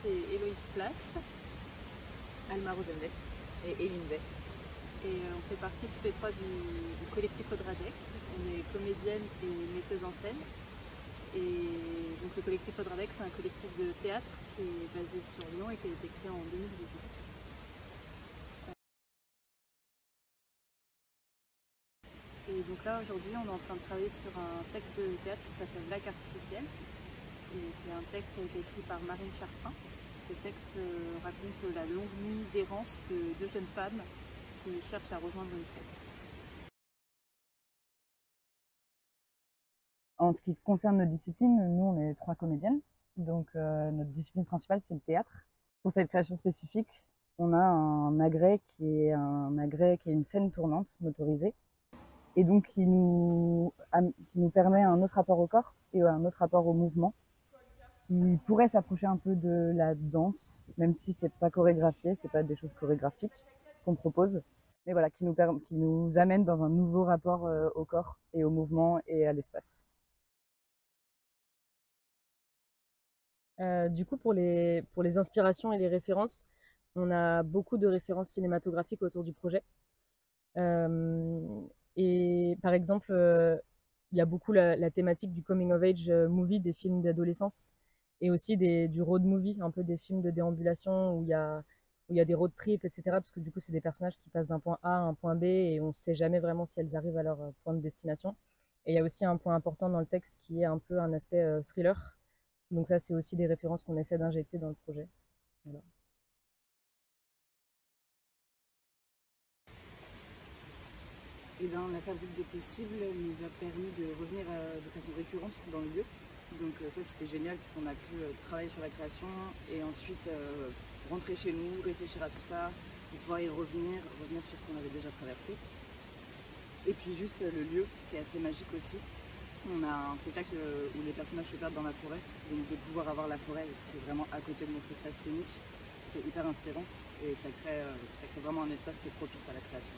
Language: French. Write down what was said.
c'est Héloïse Place, Alma Rosenbeck et Eline Bay. et on fait partie toutes les trois du collectif Audradec. On est comédienne et metteuse en scène. Et donc le collectif Audradec, c'est un collectif de théâtre qui est basé sur Lyon et qui a été créé en 2019. Et donc là aujourd'hui on est en train de travailler sur un texte de théâtre qui s'appelle Lac artificiel, et qui est un texte qui a été écrit par Marine Chartrain. Ce texte raconte la longue nuit d'errance de deux jeunes femmes qui cherchent à rejoindre une fête. En ce qui concerne notre discipline, nous on est 3 comédiennes, donc notre discipline principale c'est le théâtre. Pour cette création spécifique, on a un agrès qui est une scène tournante motorisée, et donc qui nous permet un autre rapport au corps et un autre rapport au mouvement, qui pourrait s'approcher un peu de la danse, même si c'est pas chorégraphié, c'est pas des choses chorégraphiques qu'on propose, mais voilà, qui nous amène dans un nouveau rapport au corps et au mouvement et à l'espace. Du coup, pour les inspirations et les références, on a beaucoup de références cinématographiques autour du projet. Et par exemple, il y a beaucoup la thématique du coming of age movie, des films d'adolescence, et aussi du road movie, un peu des films de déambulation où il y a des road trips, etc. Parce que du coup, c'est des personnages qui passent d'un point A à un point B et on ne sait jamais vraiment si elles arrivent à leur point de destination. Et il y a aussi un point important dans le texte qui est un peu un aspect thriller. Donc ça, c'est aussi des références qu'on essaie d'injecter dans le projet. Voilà. Et bien, la fabrique des possibles nous a permis de revenir de façon récurrente dans le lieu. Donc ça, c'était génial parce qu'on a pu travailler sur la création et ensuite rentrer chez nous, réfléchir à tout ça, et pouvoir y revenir sur ce qu'on avait déjà traversé. Et puis juste le lieu qui est assez magique aussi. On a un spectacle où les personnages se perdent dans la forêt, donc de pouvoir avoir la forêt qui est vraiment à côté de notre espace scénique, c'était hyper inspirant et ça crée vraiment un espace qui est propice à la création.